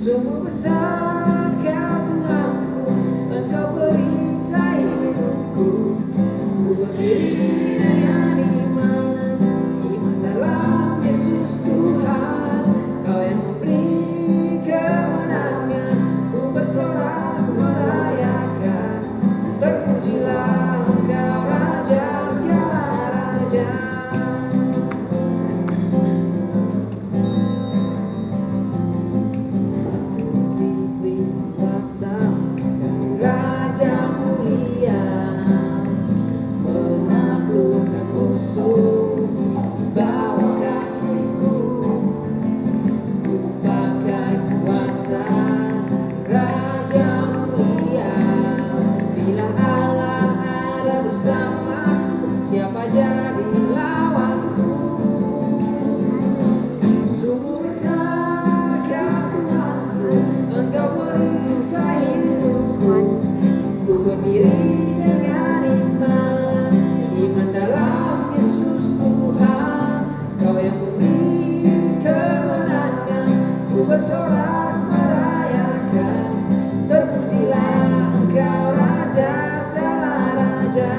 Sungguh besar Kau Tuhanku, Engkau perisai hidupku. Ku berdiri dengan iman, iman dalam Yesus Tuhan. Kau yang memberi kemenangan, ku bersorak merayakan. Terpujilah Engkau Raja segala raja. Diberi kuasa dari Raja mulia, menaklukkan musuh di bawah kakiku. Ku pakai kuasa Raja mulia. Bila Allah ada bersamaku, siapa jadi lawanku? Sungguh besar Kau Tuhanku, Engkau perisai hidupku. Ku berdiri dengan iman, iman dalam Yesus Tuhan. Kau yang memberi kemenangan, ku bersorak merayakan. Terpujilah Engkau Raja segala raja.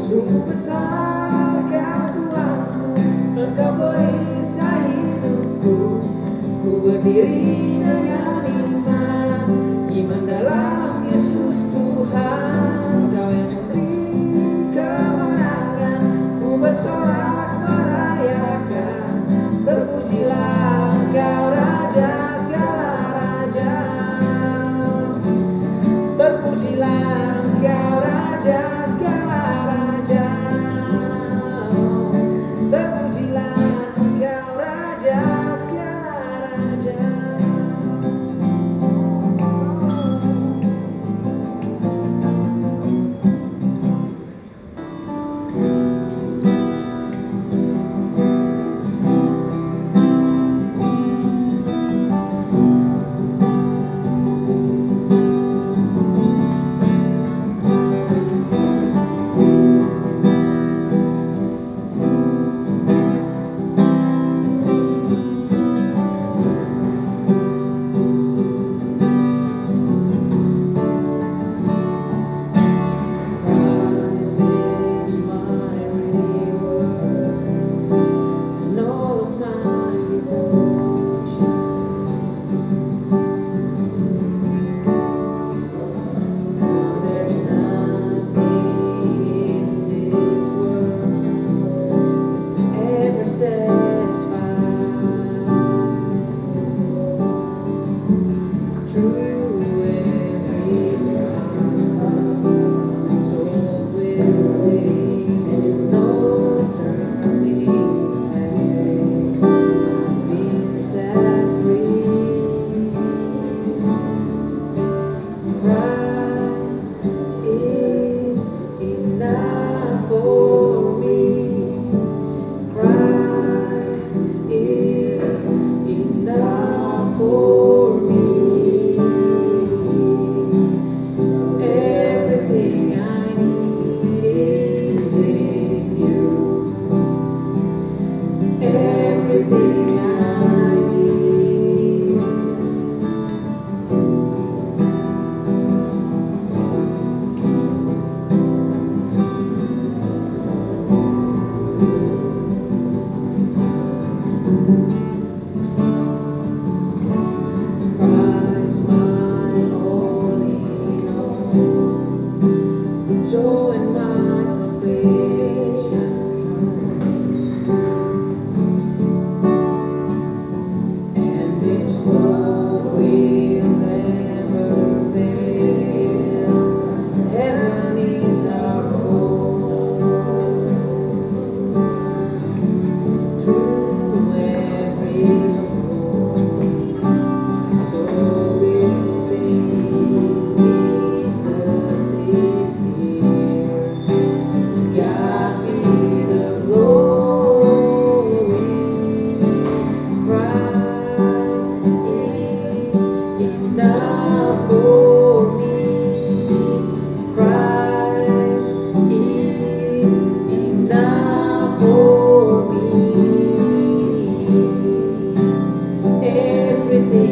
Sungguh besar Kau Tuhanku, Engkau perisai hidupku. Ku berdiri dengan iman, iman dalam Yesus Tuhan. Kau yang memberi kemenangan, ku bersorak merayakan. Terpujilah Engkau Raja segala raja. Terpujilah Engkau Raja segala raja. Terpujilah Engkau Raja segala raja.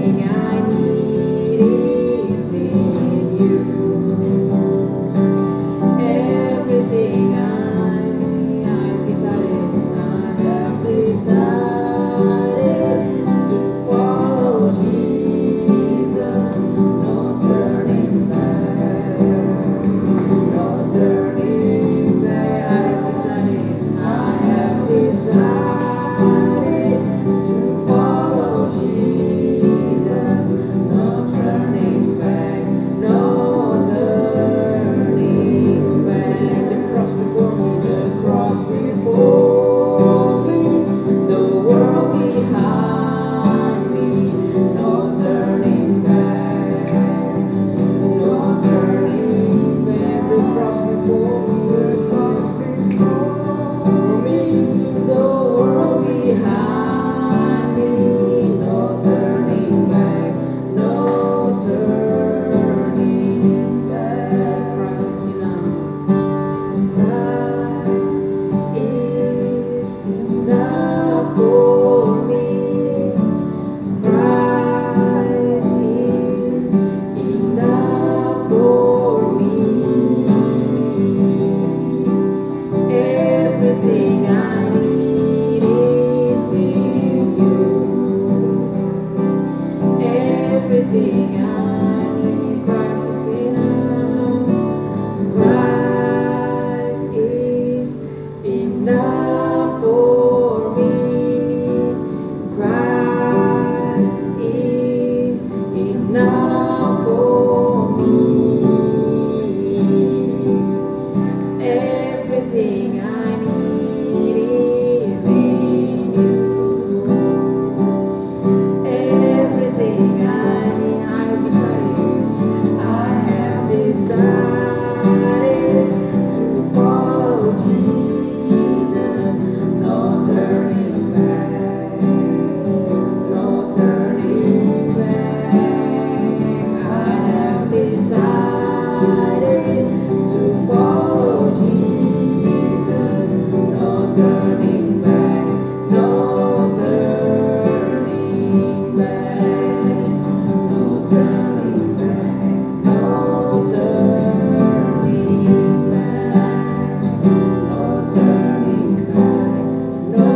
Everything I need is in you. Everything I need, I've decided to follow Jesus. No turning back, no turning back. I have decided to follow Jesus. No turning back, no turning back. The cross before me, the cross before me, the world behind me. No turning back, no turning back. The cross before me, the world behind me. No turning back, no turning back. Christ is enough. Christ is enough for me. Christ is enough for me. Everything I need is in you. Everything I need, Christ is enough. Christ is enough for me. Christ is enough for me. Everything I need is in you. Everything I need, I have decided to follow Jesus. No turning back, no turning back. I have decided to follow Jesus. No turning back, no turning back, no turning back, no turning back, no turning back, no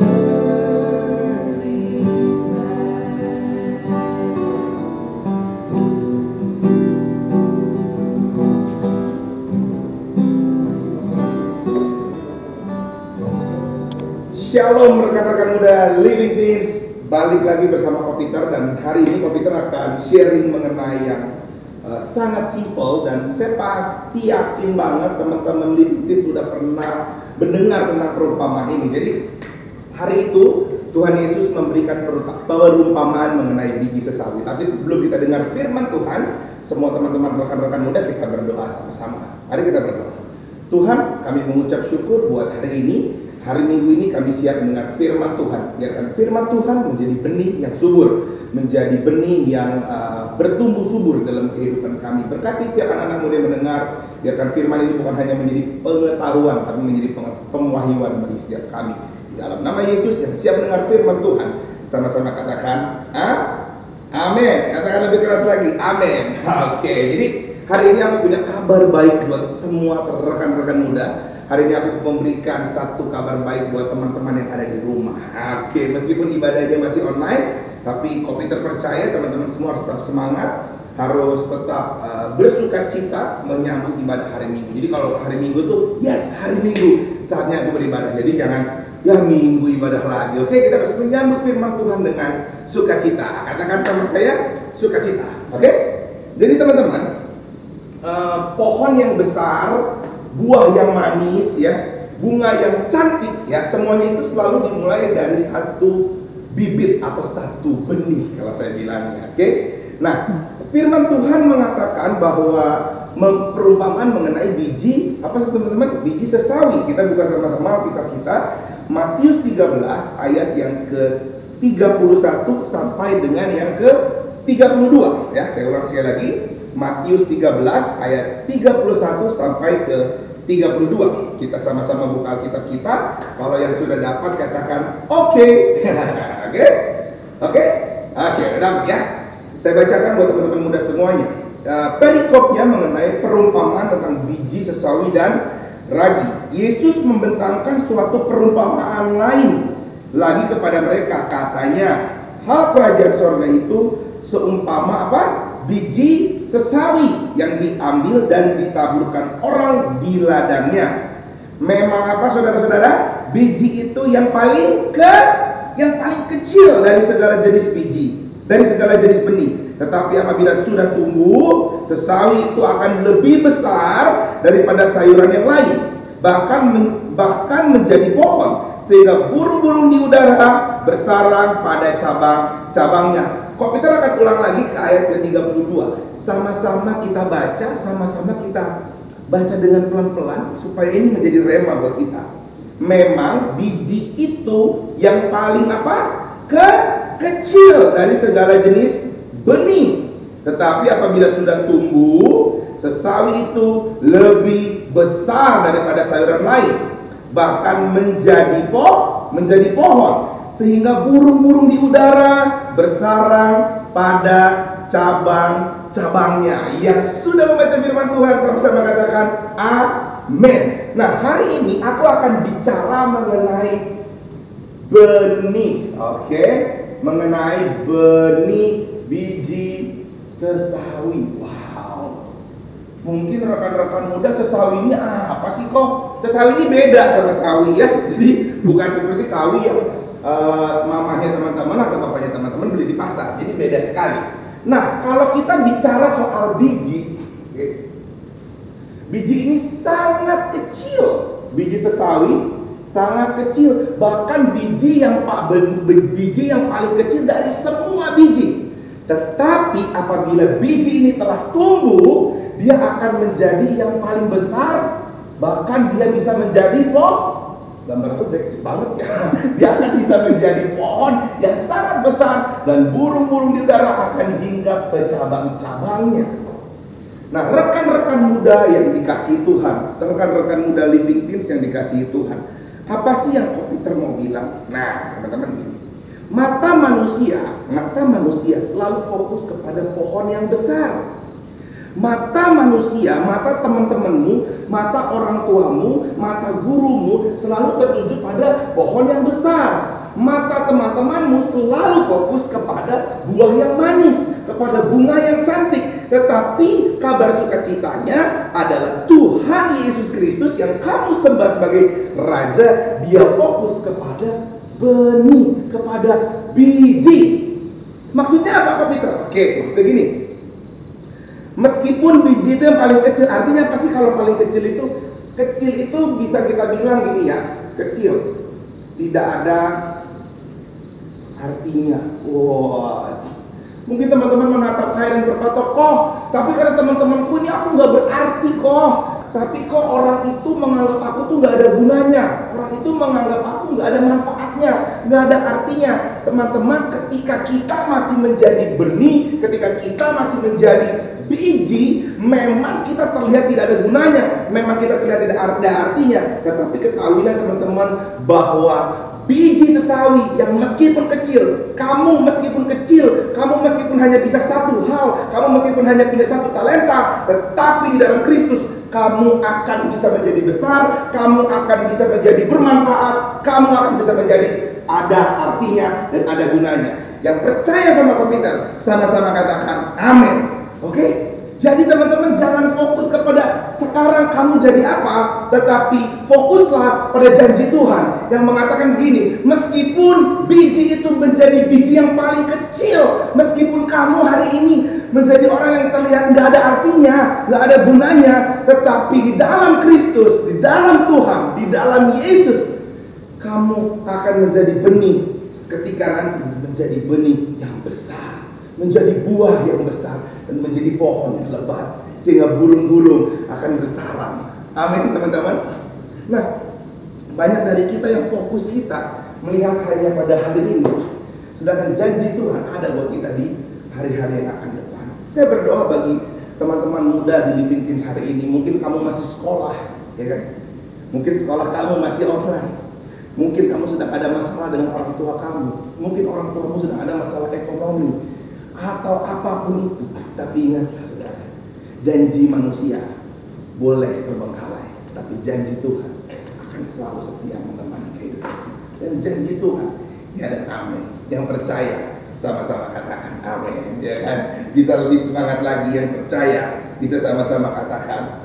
turning Shalom rekan-rekan muda Living Things, balik lagi bersama Kopiter, dan hari ini Kopiter akan sharing mengenai yang sangat simpel, dan saya pasti yakin banget teman-teman Living Things sudah pernah mendengar tentang perumpamaan ini. Jadi hari itu Tuhan Yesus memberikan perumpamaan mengenai biji sesawi. Tapi sebelum kita dengar firman Tuhan, semua teman-teman rekan-rekan muda kita berdoa sama-sama. Mari kita berdoa. Tuhan, kami mengucap syukur buat hari ini. Hari Minggu ini kami siap mendengar firman Tuhan. Biarkan firman Tuhan menjadi benih yang subur, menjadi benih yang bertumbuh subur dalam kehidupan kami. Berkati setiap anak-anak muda yang mendengar. Biarkan firman ini bukan hanya menjadi pengetahuan, tapi menjadi pewahyuan bagi setiap kami. Di dalam nama Yesus yang siap mendengar firman Tuhan, sama-sama katakan amin. Katakan lebih keras lagi, amin. Oke, jadi hari ini aku punya kabar baik buat semua rekan-rekan muda. Hari ini aku memberikan satu kabar baik buat teman-teman yang ada di rumah. Oke, meskipun ibadahnya masih online, tapi Kopiter percaya teman-teman semua harus tetap semangat, harus tetap bersuka cita menyambut ibadah hari Minggu. Jadi kalau hari Minggu tuh, yes, hari Minggu saatnya aku beribadah. Jadi jangan ya Minggu ibadah lagi. Oke, kita harus menyambut firman Tuhan dengan sukacita. Katakan sama saya, sukacita. Oke? Jadi teman-teman, pohon yang besar, buah yang manis, ya, bunga yang cantik, ya, semuanya itu selalu dimulai dari satu bibit atau satu benih kalau saya bilangnya. Oke? Nah, firman Tuhan mengatakan bahwa perumpamaan mengenai biji, apa sih teman-teman? Biji sesawi. Kita buka sama-sama kitab kita, Matius 13 ayat yang ke-31 sampai dengan yang ke-32, ya. Saya ulang sekali lagi. Matius 13 ayat 31 sampai ke 32. Kita sama-sama buka Alkitab kita. Kalau yang sudah dapat katakan oke. Oke? Oke? Oke, dapat ya. Saya bacakan buat teman-teman muda semuanya. Perikopnya mengenai perumpamaan tentang biji sesawi dan ragi. Yesus membentangkan suatu perumpamaan lain lagi kepada mereka. Katanya, hal kerajaan sorga itu seumpama apa? Biji sesawi yang diambil dan ditaburkan orang di ladangnya. Memang apa, saudara-saudara? Biji itu yang paling kecil dari segala jenis biji, dari segala jenis benih. Tetapi apabila sudah tumbuh, sesawi itu akan lebih besar daripada sayuran yang lain, bahkan menjadi pohon, sehingga burung-burung di udara bersarang pada cabang-cabangnya. Kok Peter akan ulang lagi ke ayat ke-32. Sama-sama kita baca, sama-sama kita baca dengan pelan-pelan supaya ini menjadi rema buat kita. Memang biji itu yang paling apa? Kecil dari segala jenis benih. Tetapi apabila sudah tumbuh, sesawi itu lebih besar daripada sayuran lain, bahkan menjadi pohon, sehingga burung-burung di udara bersarang pada cabang-cabangnya. Yang sudah membaca firman Tuhan sama-sama katakan amin. Nah, hari ini aku akan bicara mengenai benih, oke? Mengenai benih biji sesawi. Wow. Mungkin rekan-rekan muda, sesawi ini apa sih kok? Sesawi ini beda sama sawi ya. Jadi bukan seperti sawi yang mamanya teman-teman atau bapaknya teman-teman beli di pasar. Jadi beda sekali. Nah, kalau kita bicara soal biji, biji ini sangat kecil. Biji sesawi sangat kecil, bahkan biji yang paling kecil dari semua biji. Tetapi apabila biji ini telah tumbuh, dia akan menjadi yang paling besar, bahkan dia bisa menjadi pohon. Gambar itu kecil banget ya. Dia akan bisa menjadi pohon yang sangat besar, dan burung-burung di udara akan hinggap ke cabang-cabangnya. Nah, rekan-rekan muda yang dikasihi Tuhan, rekan-rekan muda Living Teens yang dikasihi Tuhan, apa sih yang Peter mau bilang? Nah, teman-teman, mata manusia selalu fokus kepada pohon yang besar. Mata manusia, mata teman-temanmu, mata orang tuamu, mata gurumu selalu tertuju pada pohon yang besar. Mata teman-temanmu selalu fokus kepada buah yang manis, kepada bunga yang cantik. Tetapi kabar sukacitanya adalah Tuhan Yesus Kristus yang kamu sembah sebagai Raja. Dia fokus kepada benih, kepada biji. Maksudnya apa, Peter? Oke, maksudnya gini. Meskipun biji itu yang paling kecil, artinya apa sih kalau paling kecil itu? Kecil itu bisa kita bilang gini ya, kecil, tidak ada artinya. Wow. Mungkin teman-teman menatap saya dan berkata, kok, tapi karena teman-temanku ini aku nggak berarti kok. Tapi kok orang itu menganggap aku tuh nggak ada gunanya. Orang itu menganggap aku nggak ada manfaatnya, nggak ada artinya. Teman-teman, ketika kita masih menjadi benih, ketika kita masih menjadi biji, memang kita terlihat tidak ada gunanya, memang kita terlihat tidak ada artinya. Tetapi ketahuilah teman-teman bahwa biji sesawi yang meskipun kecil, kamu meskipun hanya bisa satu hal, kamu meskipun hanya punya satu talenta, tetapi di dalam Kristus kamu akan bisa menjadi besar, kamu akan bisa menjadi bermanfaat, kamu akan bisa menjadi ada artinya dan ada gunanya. Yang percaya sama Peter, sama-sama katakan amin. Oke? Jadi teman-teman jangan fokus kepada sekarang kamu jadi apa, tetapi fokuslah pada janji Tuhan yang mengatakan begini, meskipun biji itu menjadi biji yang paling kecil, meskipun kamu hari ini menjadi orang yang terlihat nggak ada artinya, nggak ada gunanya, tetapi di dalam Kristus, di dalam Tuhan, di dalam Yesus, kamu akan menjadi benih ketika nanti menjadi benih yang besar, menjadi buah yang besar, dan menjadi pohon yang lebat, sehingga burung-burung akan bersarang. Amin teman-teman. Nah, banyak dari kita yang fokus kita melihat hanya pada hari ini, sedangkan janji Tuhan ada buat kita di hari-hari yang akan depan. Saya berdoa bagi teman-teman muda di Living Teens hari ini. Mungkin kamu masih sekolah, ya kan? Mungkin sekolah kamu masih online. Mungkin kamu sedang ada masalah dengan orang tua kamu. Mungkin orang tuamu sedang ada masalah ekonomi. Atau apapun itu. Tapi ingatlah saudara, janji manusia boleh terbengkalai, tapi janji Tuhan akan selalu setia menemani kehidupan kita. Dan janji Tuhan, ya dan amin. Yang percaya sama-sama katakan amin, ya kan? Bisa lebih semangat lagi yang percaya, bisa sama-sama katakan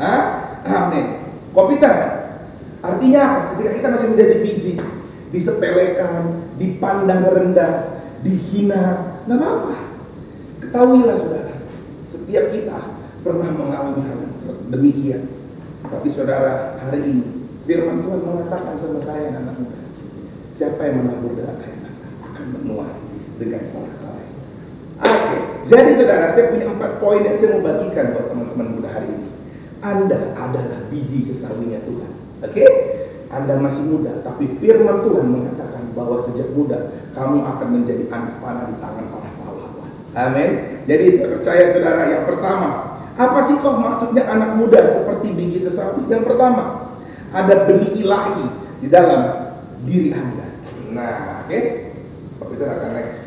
amin. Kopiter artinya apa? Ketika kita masih menjadi biji, disepelekan, dipandang rendah, dihina, nggak apa-apa. Ketahuilah saudara, setiap kita pernah mengalami hal demikian. Tapi saudara, hari ini firman Tuhan mengatakan sama saya, anak muda, siapa yang menabur darah akan menuai dengan salah-salah. Oke, jadi saudara, saya punya 4 poin yang saya mau bagikan buat teman-teman muda hari ini. Anda adalah biji sesawinya Tuhan. Oke? Anda masih muda, tapi firman Tuhan mengatakan bahwa sejak muda kamu akan menjadi anak panah di tangan para pahlawan. Amin. Jadi saya percaya saudara, yang pertama, apa sih kok maksudnya anak muda seperti biji sesawi? Yang pertama, ada benih ilahi di dalam diri Anda. Nah, oke? Kita akan next.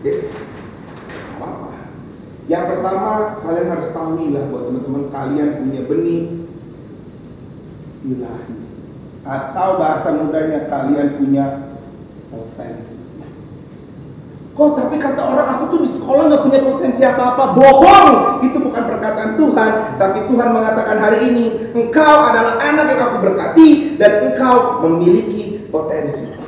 Oke? Apa? Yang pertama, kalian harus tahu lah buat teman-teman, kalian punya benih ilahi, atau bahasa mudanya kalian punya potensi. Kok tapi kata orang aku tuh di sekolah nggak punya potensi apa-apa? Bohong! Itu bukan perkataan Tuhan, tapi Tuhan mengatakan hari ini engkau adalah anak yang aku berkati dan engkau memiliki potensi.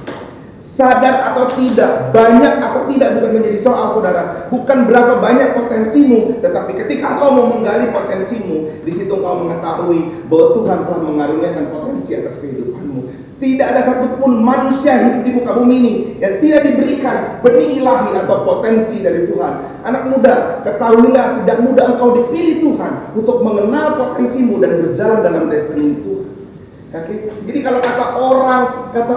Sadar atau tidak, banyak atau tidak bukan menjadi soal saudara. Bukan berapa banyak potensimu, tetapi ketika kau mau menggali potensimu, di situ kau mengetahui bahwa Tuhan telah mengaruniakan potensi atas kehidupanmu. Tidak ada satupun manusia hidup di muka bumi ini yang tidak diberikan benih ilahi atau potensi dari Tuhan. Anak muda, ketahuilah sejak muda engkau dipilih Tuhan untuk mengenal potensimu dan berjalan dalam destiny Tuhan. Okay? Jadi kalau kata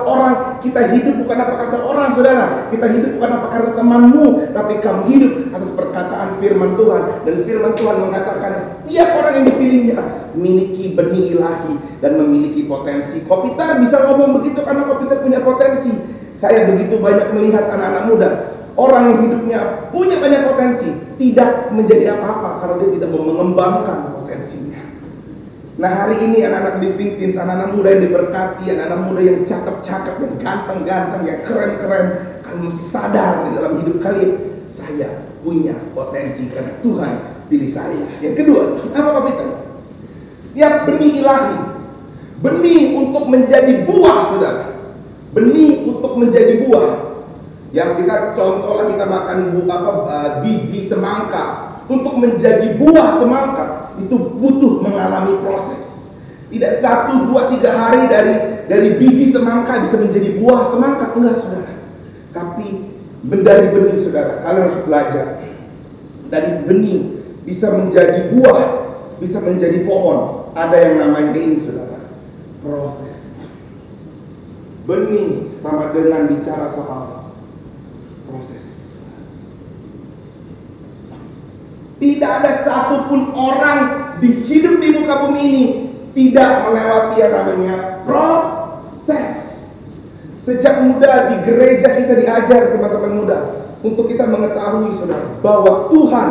orang kita hidup bukan apa kata orang, saudara. Kita hidup bukan apa kata temanmu, tapi kamu hidup atas perkataan firman Tuhan. Dan firman Tuhan mengatakan setiap orang yang dipilihnya memiliki benih ilahi dan memiliki potensi. Kopiter bisa ngomong begitu karena Kopiter punya potensi. Saya begitu banyak melihat anak-anak muda, orang yang hidupnya punya banyak potensi, tidak menjadi apa-apa karena dia tidak mau mengembangkan potensinya. Nah hari ini anak-anak Living Teens, anak-anak muda yang diberkati, anak-anak muda yang cakep-cakep, yang ganteng-ganteng, yang keren-keren, kalian mesti sadar di dalam hidup kalian, saya punya potensi karena Tuhan pilih saya. Yang kedua, apa Kopiter? Setiap benih ilahi, benih untuk menjadi buah, saudara. Benih untuk menjadi buah. Yang kita contohlah kita makan biji semangka. Untuk menjadi buah semangka itu butuh mengalami proses. Tidak 1, 2, 3 hari dari biji semangka bisa menjadi buah semangka, enggak saudara. Tapi dari benih saudara, kalian harus belajar. Dari benih bisa menjadi buah, bisa menjadi pohon. Ada yang namanya ini saudara, proses. Benih sama dengan bicara soal proses. Tidak ada satupun orang di hidup di muka bumi ini tidak melewati yang namanya proses. Sejak muda di gereja kita diajar teman-teman muda untuk kita mengetahui saudara bahwa Tuhan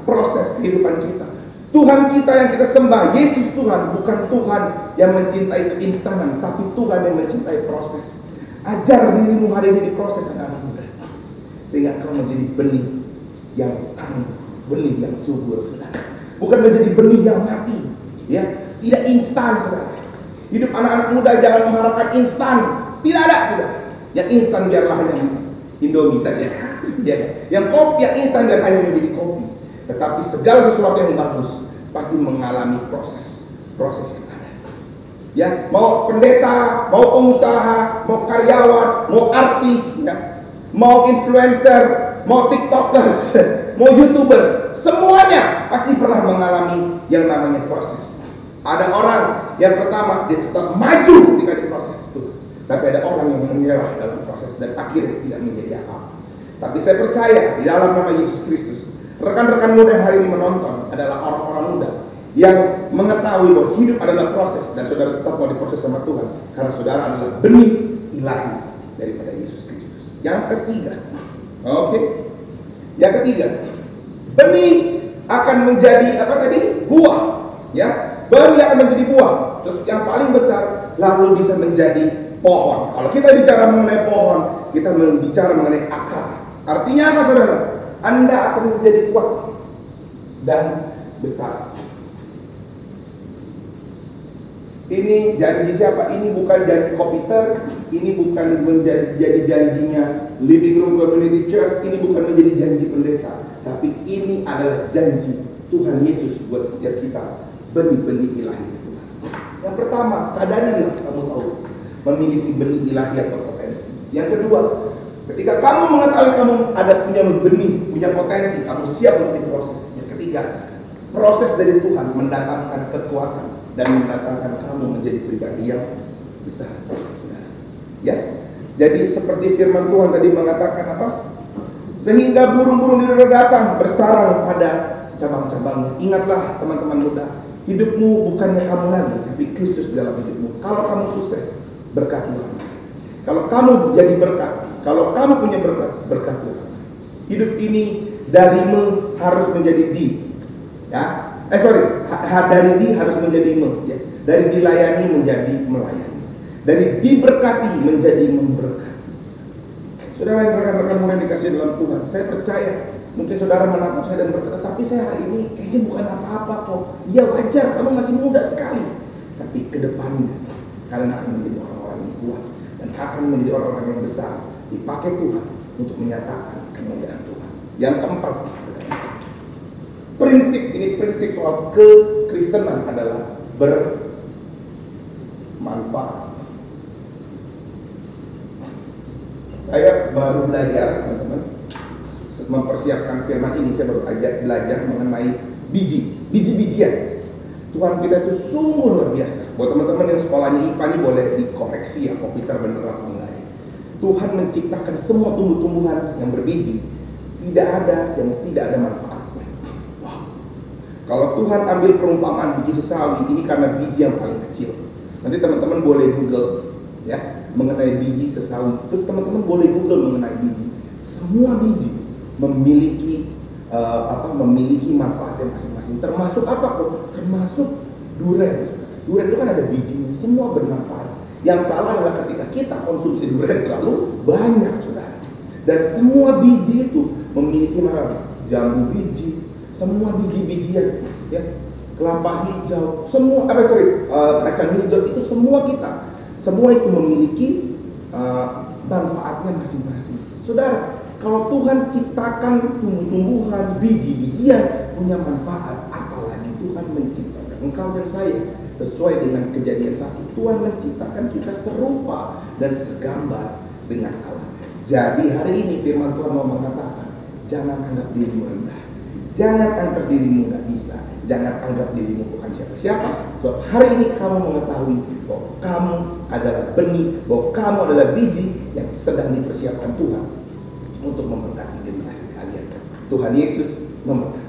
proses kehidupan kita. Tuhan kita yang kita sembah, Yesus Tuhan, bukan Tuhan yang mencintai keinstanan, tapi Tuhan yang mencintai proses. Ajar dirimu hari ini diproses anak-anak muda, sehingga kau menjadi benih yang tangguh, benih yang subur, saudara. Bukan menjadi benih yang mati, ya. Tidak instan, saudara. Hidup anak-anak muda jangan mengharapkan instan. Tidak ada, saudara. Yang instan biarlah hanya Indomie saja. Ya. Yang kopi, yang instan biar hanya menjadi kopi. Tetapi segala sesuatu yang bagus pasti mengalami proses yang ada. Ya, mau pendeta, mau pengusaha, mau karyawan, mau artis, ya, mau influencer, mau tiktokers, mau youtubers, semuanya pasti pernah mengalami yang namanya proses. Ada orang yang pertama dia tetap maju ketika diproses itu, tapi ada orang yang menyerah dalam proses dan akhirnya tidak menjadi apa-apa. Tapi saya percaya di dalam nama Yesus Kristus, rekan-rekan muda yang hari ini menonton adalah orang-orang muda yang mengetahui bahwa hidup adalah proses dan saudara tetap mau diproses sama Tuhan karena saudara adalah benih ilahi daripada Yesus Kristus. Yang ketiga, yang ketiga, benih akan menjadi apa tadi? Buah, ya. Benih akan menjadi buah. Terus yang paling besar lalu bisa menjadi pohon. Kalau kita bicara mengenai pohon, kita bicara mengenai akar. Artinya apa, saudara? Anda akan menjadi kuat dan besar. Ini janji siapa? Ini bukan janji komputer, ini bukan menjadi janjinya Living Room Community Church, ini bukan menjadi janji pendeta, tapi ini adalah janji Tuhan Yesus buat setiap kita, benih-benih ilahi Tuhan. Yang pertama, sadarilah kamu tahu memiliki benih ilahi atau potensi. Yang kedua, ketika kamu mengetahui kamu ada punya benih, punya potensi, kamu siap untuk diproses. Yang ketiga, proses dari Tuhan mendatangkan kekuatan dan mendatangkan kamu menjadi pribadi yang besar. Ya, jadi seperti firman Tuhan tadi mengatakan apa? Sehingga burung-burung di udara datang bersarang pada cabang-cabangnya. Ingatlah teman-teman muda, hidupmu bukannya kamu lagi, tapi Kristus dalam hidupmu. Kalau kamu sukses, berkat Tuhan. Kalau kamu jadi berkat, kalau kamu punya berkat Tuhan. Hidup ini darimu harus menjadi di. Ya, dari di harus menjadi ya. Dari dilayani menjadi melayani. Dari diberkati menjadi memberkati. Saudara yang rekan-rekan mulai dikasih dalam Tuhan, saya percaya mungkin saudara menatap saya dan berkata, tapi saya hari ini kayaknya bukan apa-apa kok. Ya wajar, kamu masih muda sekali. Tapi ke depannya kalian akan menjadi orang-orang yang kuat dan akan menjadi orang-orang yang besar, dipakai Tuhan untuk menyatakan kemuliaan Tuhan. Yang keempat, prinsip soal kekristenan adalah bermanfaat. Saya baru belajar, teman-teman, mempersiapkan firman ini. Saya baru belajar mengenai biji-bijian. Tuhan kita itu sungguh luar biasa. Buat teman-teman yang sekolahnya IPA ini boleh dikoreksi ya, komputer bener apa enggak. Tuhan menciptakan semua tumbuh-tumbuhan yang berbiji. Tidak ada yang tidak ada manfaatnya. Wow. Kalau Tuhan ambil perumpamaan biji sesawi, ini karena biji yang paling kecil. Nanti teman-teman boleh Google ya mengenai biji sesawi. Terus teman-teman boleh Google mengenai biji. Semua biji memiliki memiliki manfaatnya masing-masing. Termasuk apa kok? Termasuk durian. Durian itu kan ada bijinya, semua bermanfaat. Yang salah adalah ketika kita konsumsi durian terlalu banyak, saudara. Dan semua biji itu memiliki jambu biji, semua biji-bijian, ya, kelapa hijau, semua kacang hijau itu semua semua itu memiliki manfaatnya masing-masing. Saudara, kalau Tuhan ciptakan tumbuh-tumbuhan, biji-bijian punya manfaat, apalagi Tuhan menciptakan engkau dan saya sesuai dengan Kejadian 1. Tuhan menciptakan kita serupa dan segambar dengan Allah. Jadi hari ini firman Tuhan mau mengatakan, jangan anggap dirimu rendah, jangan anggap dirimu nggak bisa, jangan anggap dirimu bukan siapa-siapa. Sebab hari ini kamu mengetahui bahwa kamu adalah benih, bahwa kamu adalah biji yang sedang dipersiapkan Tuhan untuk memberkati generasi kalian. Tuhan Yesus memberkati.